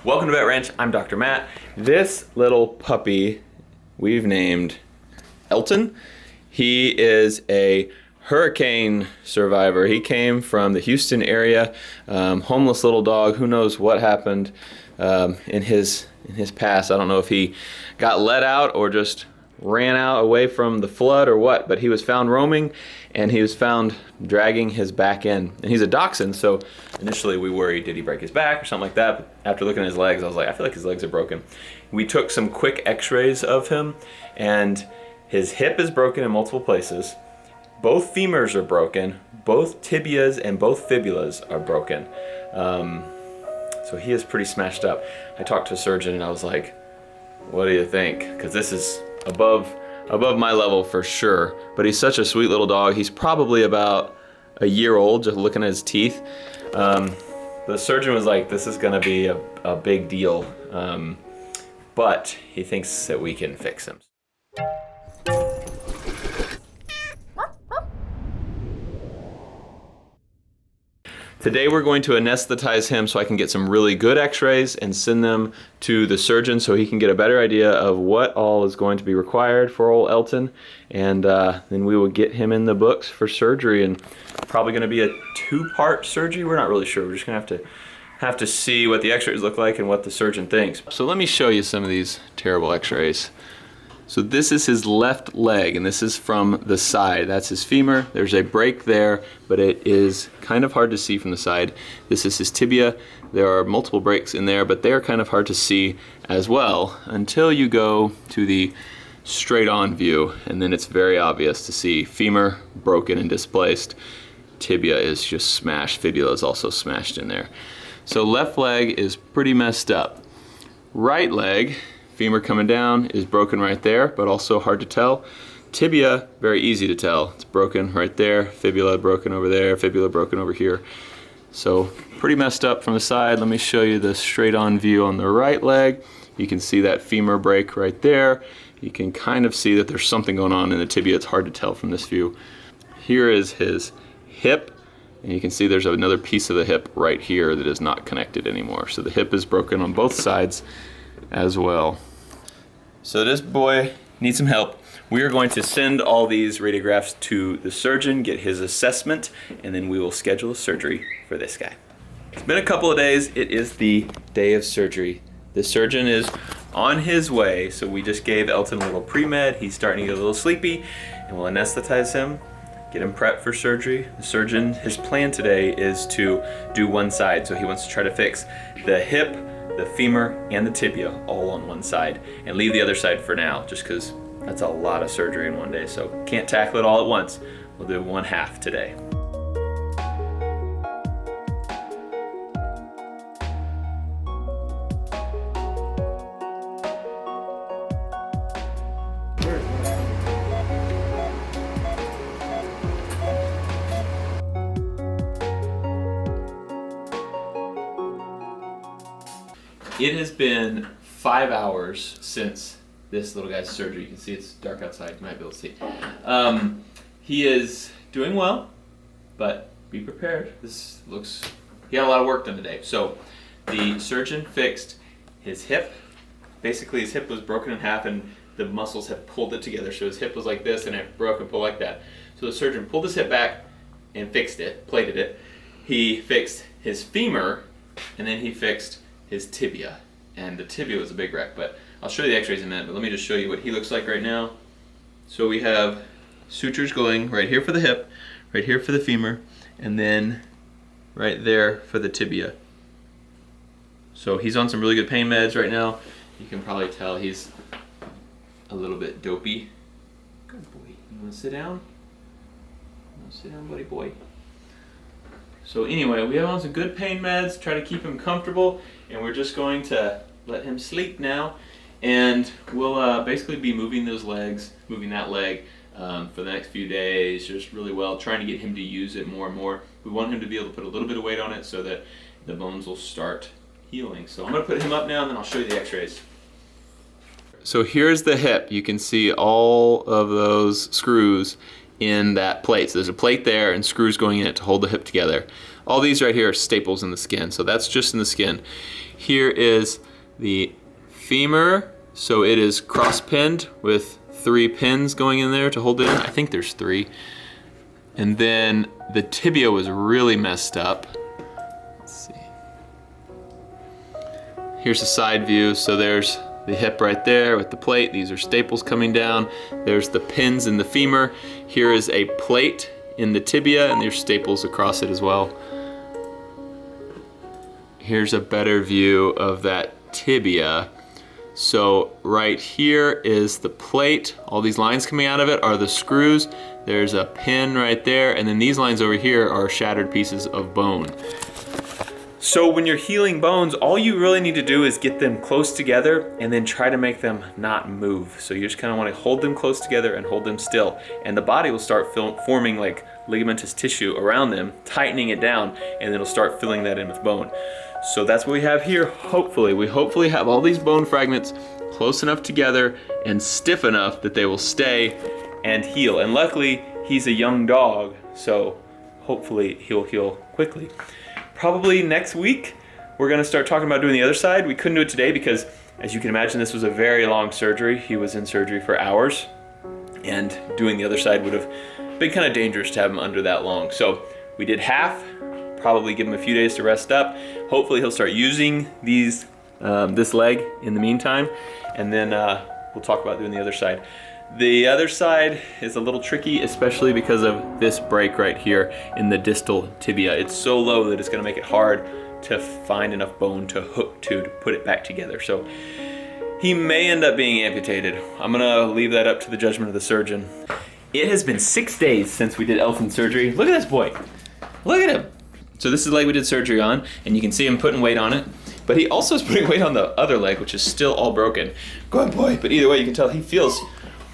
Welcome to Vet Ranch. I'm Dr. Matt. This little puppy we've named Elton. He is a hurricane survivor. He came from the Houston area, homeless little dog. Who knows what happened in his past. I don't know if he got let out or just ran out away from the flood or what, but he was found roaming and he was found dragging his back in. And he's a dachshund, so initially we worried, did he break his back or something like that? But after looking at his legs, I was like, I feel like his legs are broken. We took some quick X-rays of him, and his hip is broken in multiple places. Both femurs are broken, both tibias and both fibulas are broken. So he is pretty smashed up. I talked to a surgeon and I was like, what do you think? Because this is above my level for sure, but he's such a sweet little dog. He's probably about a year old, just looking at his teeth. The surgeon was like, this is gonna be a big deal, but he thinks that we can fix him. Today we're going to anesthetize him so I can get some really good x-rays and send them to the surgeon so he can get a better idea of what all is going to be required for old Elton, and then we will get him in the books for surgery, and probably going to be a two-part surgery. We're not really sure. We're just going to have to see what the x-rays look like and what the surgeon thinks. So let me show you some of these terrible x-rays. So this is his left leg, and this is from the side. That's his femur. There's a break there, but it is kind of hard to see from the side. This is his tibia. There are multiple breaks in there, but they are kind of hard to see as well until you go to the straight on view, and then it's very obvious to see femur broken and displaced. Tibia is just smashed. Fibula is also smashed in there. So left leg is pretty messed up. Right leg, femur coming down, is broken right there, but also hard to tell. Tibia, very easy to tell. It's broken right there. Fibula broken over there. Fibula broken over here. So pretty messed up from the side. Let me show you the straight on view on the right leg. You can see that femur break right there. You can kind of see that there's something going on in the tibia. It's hard to tell from this view. Here is his hip, and you can see there's another piece of the hip right here that is not connected anymore. So the hip is broken on both sides as well. So this boy needs some help. We are going to send all these radiographs to the surgeon, get his assessment, and then we will schedule a surgery for this guy. It's been a couple of days. It is the day of surgery. The surgeon is on his way, so we just gave Elton a little pre-med. He's starting to get a little sleepy, and we'll anesthetize him, get him prepped for surgery. The surgeon, his plan today is to do one side, so he wants to try to fix the hip, the femur, and the tibia all on one side, and leave the other side for now, just because that's a lot of surgery in one day, so can't tackle it all at once. We'll do one half today. It has been 5 hours since this little guy's surgery. You can see it's dark outside, you might be able to see. He is doing well, but be prepared. He had a lot of work done today. So the surgeon fixed his hip. Basically his hip was broken in half and the muscles had pulled it together. So his hip was like this and it broke and pulled like that. So the surgeon pulled his hip back and fixed it, plated it. He fixed his femur, and then he fixed his tibia, and the tibia was a big wreck, but I'll show you the x-rays in a minute, but let me just show you what he looks like right now. So we have sutures going right here for the hip, right here for the femur, and then right there for the tibia. So he's on some really good pain meds right now. You can probably tell he's a little bit dopey. Good boy. You want to sit down? Sit down, buddy boy. So anyway, we have on some good pain meds, try to keep him comfortable, and we're just going to let him sleep now, and we'll basically be moving that leg for the next few days, just really well, trying to get him to use it more and more. We want him to be able to put a little bit of weight on it so that the bones will start healing. So I'm going to put him up now, and then I'll show you the x-rays. So here's the hip. You can see all of those screws in that plate. So there's a plate there and screws going in it to hold the hip together. All these right here are staples in the skin, so that's just in the skin. Here is the femur, so it is cross-pinned with 3 pins going in there to hold it in. I think there's 3. And then the tibia was really messed up. Let's see. Here's a side view, so there's the hip right there with the plate. These are staples coming down. There's the pins in the femur. Here is a plate in the tibia, and there's staples across it as well. Here's a better view of that tibia. So right here is the plate. All these lines coming out of it are the screws. There's a pin right there, and then these lines over here are shattered pieces of bone. So when you're healing bones, all you really need to do is get them close together and then try to make them not move. So you just kind of want to hold them close together and hold them still. And the body will start forming like ligamentous tissue around them, tightening it down, and it'll start filling that in with bone. So that's what we have here, hopefully. We hopefully have all these bone fragments close enough together and stiff enough that they will stay and heal. And luckily, he's a young dog, so hopefully he'll heal quickly. Probably next week, we're gonna start talking about doing the other side. We couldn't do it today because, as you can imagine, this was a very long surgery. He was in surgery for hours, and doing the other side would have been kind of dangerous to have him under that long. So we did half, probably give him a few days to rest up. Hopefully he'll start using these, this leg in the meantime, and then we'll talk about doing the other side. The other side is a little tricky, especially because of this break right here in the distal tibia. It's so low that it's gonna make it hard to find enough bone to hook to put it back together. So he may end up being amputated. I'm gonna leave that up to the judgment of the surgeon. It has been 6 days since we did Elton's surgery. Look at this boy, look at him. So this is the leg we did surgery on, and you can see him putting weight on it. But he also is putting weight on the other leg, which is still all broken. Good boy. But either way, you can tell he feels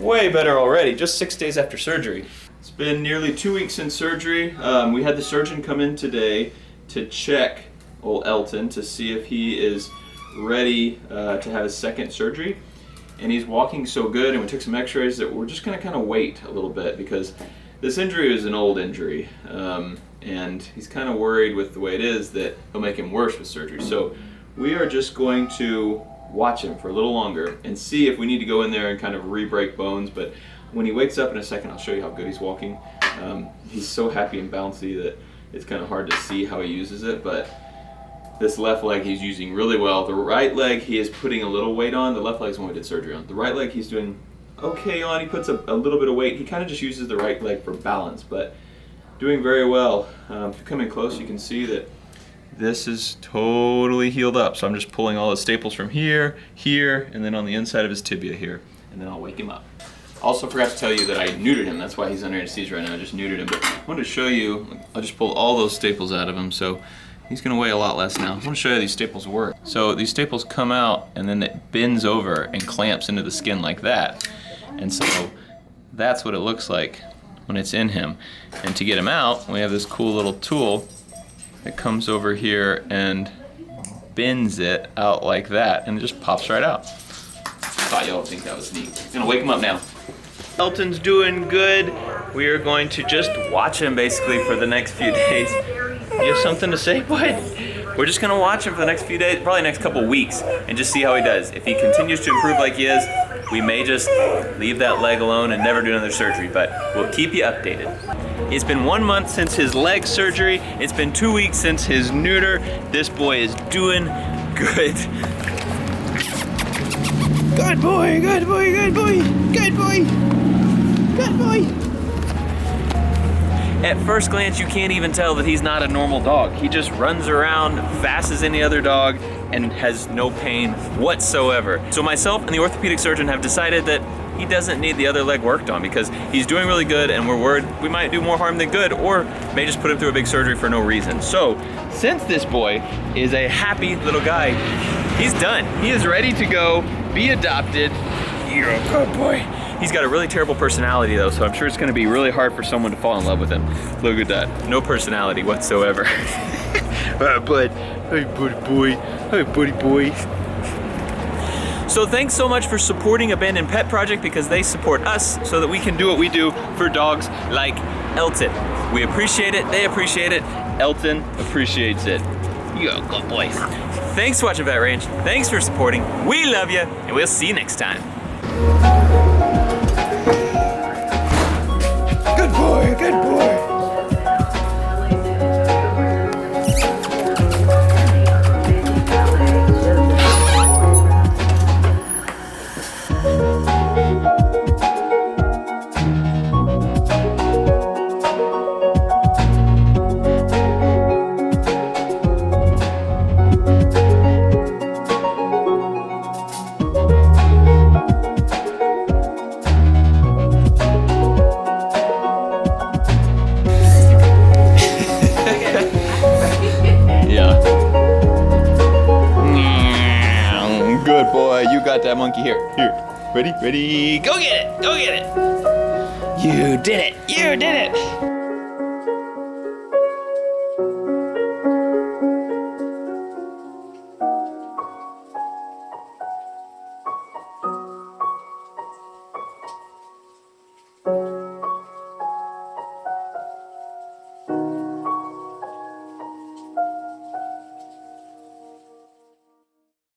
way better already, just 6 days after surgery. It's been nearly 2 weeks since surgery. We had the surgeon come in today to check old Elton to see if he is ready to have his second surgery. And he's walking so good, and we took some x-rays that we're just gonna kind of wait a little bit because this injury is an old injury. And he's kind of worried with the way it is that he'll make him worse with surgery. So we are just going to watch him for a little longer and see if we need to go in there and kind of re-break bones. But when he wakes up in a second, I'll show you how good he's walking. He's so happy and bouncy that it's kind of hard to see how he uses it, but this left leg he's using really well. The right leg he is putting a little weight on. The left leg is one we did surgery on. The right leg he's doing okay on. He puts a little bit of weight. He kind of just uses the right leg for balance, but doing very well. If you come in close, you can see that this is totally healed up. So I'm just pulling all the staples from here, here, and then on the inside of his tibia here, and then I'll wake him up. Also forgot to tell you that I neutered him. That's why he's under anesthesia right now. I just neutered him. But I wanted to show you, I'll just pull all those staples out of him. So he's gonna weigh a lot less now. I want to show you how these staples work. So these staples come out and then it bends over and clamps into the skin like that. And so that's what it looks like when it's in him. And to get him out, we have this cool little tool that comes over here and bends it out like that, and it just pops right out. Thought y'all would think that was neat. I'm gonna wake him up now. Elton's doing good. We are going to just watch him basically for the next few days. You have something to say, bud? We're just gonna watch him for the next few days, probably next couple weeks, and just see how he does. If he continues to improve like he is, we may just leave that leg alone and never do another surgery, but we'll keep you updated. It's been 1 month since his leg surgery. It's been 2 weeks since his neuter. This boy is doing good. Good boy, good boy, good boy, good boy, good boy. At first glance, you can't even tell that he's not a normal dog. He just runs around fast as any other dog and has no pain whatsoever. So myself and the orthopedic surgeon have decided that he doesn't need the other leg worked on because he's doing really good, and we're worried we might do more harm than good, or may just put him through a big surgery for no reason. So since this boy is a happy little guy, he's done. He is ready to go be adopted. You're a good boy. He's got a really terrible personality though, so I'm sure it's gonna be really hard for someone to fall in love with him. Look at that, no personality whatsoever. Bud, hey buddy boy, hey buddy boy. So thanks so much for supporting Abandoned Pet Project, because they support us so that we can do what we do for dogs like Elton. We appreciate it, they appreciate it, Elton appreciates it. You're a good boy. Thanks for watching Vet Ranch. Thanks for supporting. We love you, and we'll see you next time. Good boy, good boy. Good boy, you got that monkey here. Here, ready, go get it, You did it,